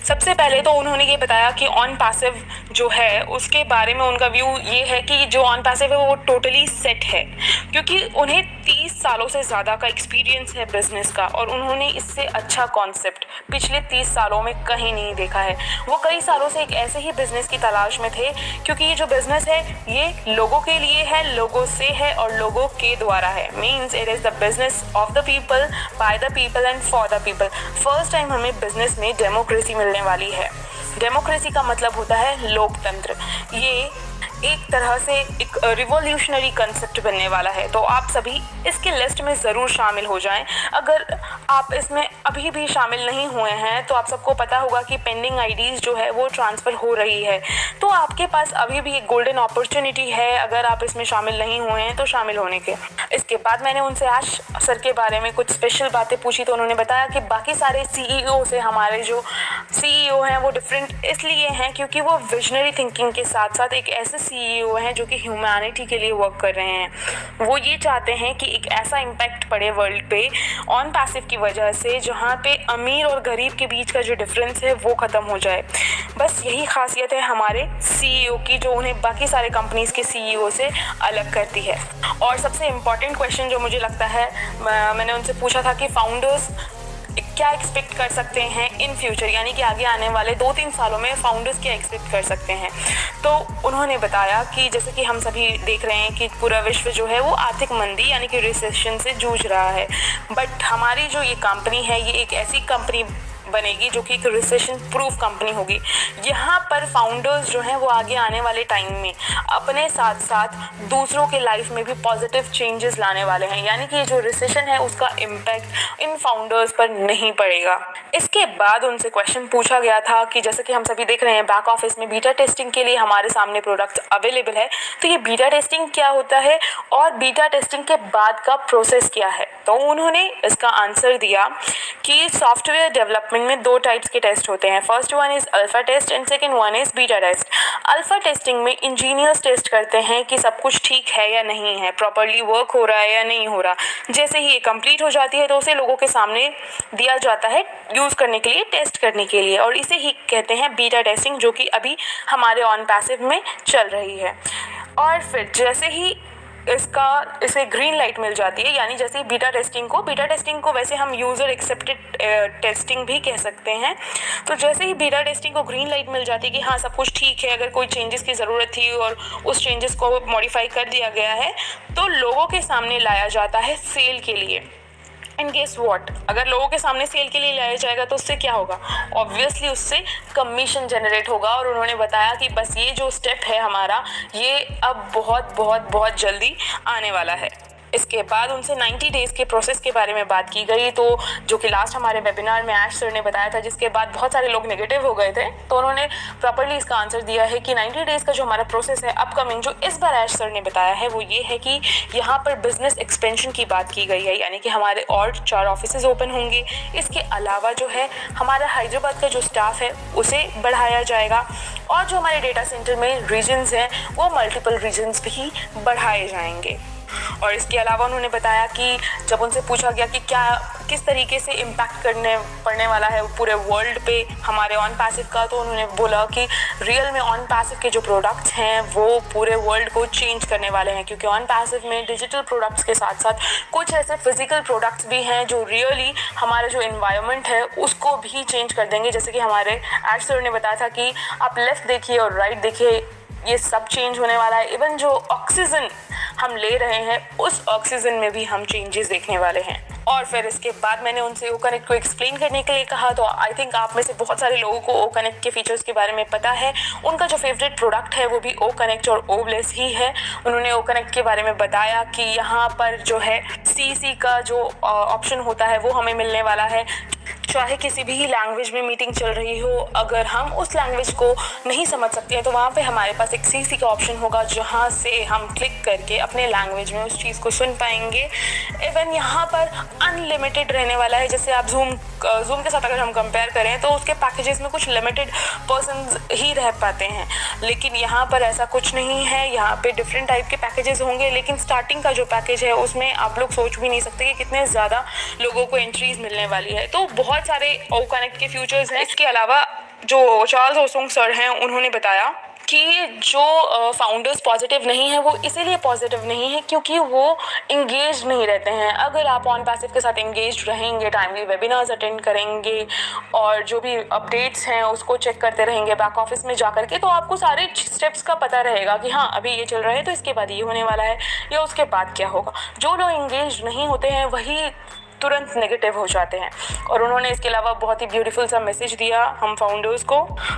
सबसे पहले तो उन्होंने ये बताया कि ऑन पैसिव जो है उसके बारे में उनका व्यू ये है कि जो ऑन पैसिव है वो टोटली सेट है, क्योंकि उन्हें 30 सालों से ज़्यादा का एक्सपीरियंस है बिज़नेस का और उन्होंने इससे अच्छा कॉन्सेप्ट पिछले 30 सालों में कहीं नहीं देखा है। वो कई सालों से एक ऐसे ही बिज़नेस की तलाश में थे, क्योंकि ये जो बिज़नेस है ये लोगों के लिए है, लोगों से है और लोगों के द्वारा है। Means it is the business of the people, by the people and for the people. First time हमें बिज़नेस में डेमोक्रेसी मिलने वाली है। डेमोक्रेसी का मतलब होता है लोकतंत्र। ये एक तरह से एक रिवॉल्यूशनरी कंसेप्ट बनने वाला है, तो आप सभी इसके लिस्ट में ज़रूर शामिल हो जाएं। अगर आप इसमें अभी भी शामिल नहीं हुए हैं तो आप सबको पता होगा कि पेंडिंग आईडीज़ जो है वो ट्रांसफ़र हो रही है, तो आपके पास अभी भी एक गोल्डन अपॉर्चुनिटी है अगर आप इसमें शामिल नहीं हुए हैं तो शामिल होने के। इसके बाद मैंने उनसे ऐश सर के बारे में कुछ स्पेशल बातें पूछी, तो उन्होंने बताया कि बाकी सारे CEO से हमारे जो CEO हैं वो डिफरेंट इसलिए हैं क्योंकि वो विजनरी थिंकिंग के साथ साथ एक ऐसे CEO हैं जो कि ह्यूमैनिटी के लिए वर्क कर रहे हैं। वो ये चाहते हैं कि एक ऐसा इम्पैक्ट पड़े वर्ल्ड पे ऑन पैसिव की वजह से जहाँ पे अमीर और गरीब के बीच का जो डिफरेंस है वो ख़त्म हो जाए। बस यही खासियत है हमारे CEO की जो उन्हें बाकी सारे कंपनीज़ के CEO से अलग करती है। और सबसे इम्पॉर्टेंट क्वेश्चन जो मुझे लगता है, मैंने उनसे पूछा था कि फाउंडर्स क्या एक्सपेक्ट कर सकते हैं इन फ्यूचर, यानी कि आगे आने वाले 2-3 सालों में फाउंडर्स क्या एक्सपेक्ट कर सकते हैं। तो उन्होंने बताया कि जैसे कि हम सभी देख रहे हैं कि पूरा विश्व जो है वो आर्थिक मंदी यानी कि रिसेशन से जूझ रहा है, बट हमारी जो ये कंपनी है ये एक ऐसी कंपनी बनेगी जो कि एक रिसेशन प्रूफ कंपनी होगी। यहाँ पर फाउंडर्स जो हैं वो आगे आने वाले टाइम में अपने साथ साथ दूसरों के लाइफ में भी पॉजिटिव चेंजेस लाने वाले हैं, यानी कि जो रिसेशन है उसका इम्पैक्ट इन फाउंडर्स पर नहीं पड़ेगा। इसके बाद उनसे क्वेश्चन पूछा गया था कि जैसे कि हम सभी देख रहे हैं बैक ऑफिस में बीटा टेस्टिंग के लिए हमारे सामने प्रोडक्ट अवेलेबल है, तो ये बीटा टेस्टिंग क्या होता है और बीटा टेस्टिंग के बाद का प्रोसेस क्या है। तो उन्होंने इसका आंसर दिया कि सॉफ्टवेयर डेवलपमेंट में 2 टाइप्स के टेस्ट होते हैं। First one is alpha test and second one is beta test. Alpha testing में इंजीनियर्स टेस्ट करते हैं कि सब कुछ ठीक है या नहीं है, प्रॉपर्ली वर्क हो रहा है या नहीं हो रहा। जैसे ही ये कंप्लीट हो जाती है तो उसे लोगों के सामने दिया जाता है यूज़ करने के लिए, टेस्ट करने के लिए, और इसे ही कहते हैं बीटा टेस्टिंग, जो कि अभी हमारे ऑन पैसिव में चल रही है। और फिर जैसे ही इसे ग्रीन लाइट मिल जाती है, यानी जैसे ही बीटा टेस्टिंग को वैसे हम यूज़र एक्सेप्टेड टेस्टिंग भी कह सकते हैं। तो जैसे ही बीटा टेस्टिंग को ग्रीन लाइट मिल जाती है कि हाँ सब कुछ ठीक है, अगर कोई चेंजेस की ज़रूरत थी और उस चेंजेस को मॉडिफाई कर दिया गया है, तो लोगों के सामने लाया जाता है सेल के लिए। एंड गेस व्हाट, अगर लोगों के सामने सेल के लिए लाया जाएगा तो उससे क्या होगा, ऑब्वियसली उससे कमीशन जनरेट होगा। और उन्होंने बताया कि बस ये जो स्टेप है हमारा, ये अब बहुत बहुत बहुत जल्दी आने वाला है। इसके बाद उनसे 90 डेज़ के प्रोसेस के बारे में बात की गई, तो जो कि लास्ट हमारे वेबिनार में ऐश सर ने बताया था, जिसके बाद बहुत सारे लोग नेगेटिव हो गए थे, तो उन्होंने प्रॉपर्ली इसका आंसर दिया है कि 90 डेज़ का जो हमारा प्रोसेस है अपकमिंग, जो इस बार ऐश सर ने बताया है वो ये है कि यहाँ पर बिजनेस एक्सपेंशन की बात की गई है, यानी कि हमारे और 4 ऑफिसेज ओपन होंगे। इसके अलावा जो है हमारा हैदराबाद का जो स्टाफ है उसे बढ़ाया जाएगा, और जो हमारे डेटा सेंटर में रीजन्स हैं वो मल्टीपल रीजन्स भी बढ़ाए जाएंगे। और इसके अलावा उन्होंने बताया कि जब उनसे पूछा गया कि किस तरीके से इम्पैक्ट पड़ने वाला है पूरे वर्ल्ड पे हमारे ऑन पैसिव का, तो उन्होंने बोला कि रियल में ऑन पैसिव के जो प्रोडक्ट्स हैं वो पूरे वर्ल्ड को चेंज करने वाले हैं, क्योंकि ऑन पैसिव में डिजिटल प्रोडक्ट्स के साथ साथ कुछ ऐसे फिजिकल प्रोडक्ट्स भी हैं जो रियली हमारा जो इन्वायरमेंट है उसको भी चेंज कर देंगे। जैसे कि हमारे ऐश सर ने बताया था कि आप लेफ़्ट देखिए और राइट देखिए, ये सब चेंज होने वाला है। इवन जो ऑक्सीजन हम ले रहे हैं उस ऑक्सीजन में भी हम चेंजेस देखने वाले हैं। और फिर इसके बाद मैंने उनसे ओ कनेक्ट को एक्सप्लेन करने के लिए कहा, तो आई थिंक आप में से बहुत सारे लोगों को ओ कनेक्ट के फीचर्स के बारे में पता है। उनका जो फेवरेट प्रोडक्ट है वो भी ओ कनेक्ट और ओ ब्लेस ही है। उन्होंने ओ कनेक्ट के बारे में बताया कि यहाँ पर जो है CC का जो ऑप्शन होता है वो हमें मिलने वाला है। चाहे किसी भी लैंग्वेज में मीटिंग चल रही हो, अगर हम उस लैंग्वेज को नहीं समझ सकते हैं तो वहाँ पे हमारे पास एक CC का ऑप्शन होगा जहाँ से हम क्लिक करके अपने लैंग्वेज में उस चीज़ को सुन पाएंगे। इवन यहाँ पर अनलिमिटेड रहने वाला है। जैसे आप जूम के साथ अगर हम कंपेयर करें तो उसके पैकेजेस में कुछ लिमिटेड पर्सन्स ही रह पाते हैं, लेकिन यहाँ पर ऐसा कुछ नहीं है। यहाँ पे डिफरेंट टाइप के पैकेजेस होंगे, लेकिन स्टार्टिंग का जो पैकेज है उसमें आप लोग सोच भी नहीं सकते कि कितने ज़्यादा लोगों को एंट्रीज मिलने वाली है। तो बहुत सारे ओ कनेक्ट के फ्यूचर्स हैं। इसके अलावा जो चार्ल्स ओसोंग सर हैं उन्होंने बताया कि जो फाउंडर्स पॉजिटिव नहीं है वो इसीलिए पॉजिटिव नहीं है क्योंकि वो इंगेज नहीं रहते हैं। अगर आप ऑन पैसिव के साथ इंगेज रहेंगे, टाइमली वेबिनार्स अटेंड करेंगे और जो भी अपडेट्स हैं उसको चेक करते रहेंगे बैक ऑफिस में जा करके, तो आपको सारे स्टेप्स का पता रहेगा कि हाँ अभी ये चल रहा है तो इसके बाद ये होने वाला है या उसके बाद क्या होगा। जो लोग इंगेज नहीं होते हैं वही तुरंत नेगेटिव हो जाते हैं। और उन्होंने इसके अलावा बहुत ही ब्यूटीफुल सा मैसेज दिया हम फाउंडर्स को।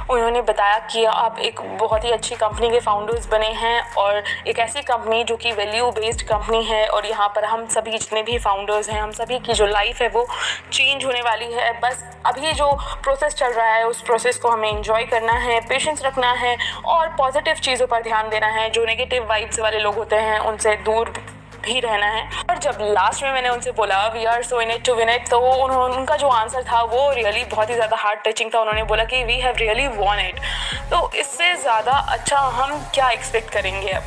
उन्होंने बताया कि आप एक बहुत ही अच्छी कंपनी के फाउंडर्स बने हैं और एक ऐसी कंपनी जो कि वैल्यू बेस्ड कंपनी है और यहाँ पर हम सभी जितने भी फाउंडर्स हैं, हम सभी की जो लाइफ है वो चेंज होने वाली है। बस अभी जो प्रोसेस चल रहा है उस प्रोसेस को हमें एंजॉय करना है, पेशेंस रखना है और पॉजिटिव चीज़ों पर ध्यान देना है। जो नेगेटिव वाइब्स वाले लोग होते हैं उनसे दूर भी रहना है। और जब लास्ट में मैंने उनसे बोला we are so in it to win it, तो उनका जो आंसर था वो रियली बहुत ही ज़्यादा हार्ट टचिंग था। उन्होंने बोला कि we have really won it. तो इससे ज़्यादा अच्छा हम क्या एक्सपेक्ट करेंगे अब।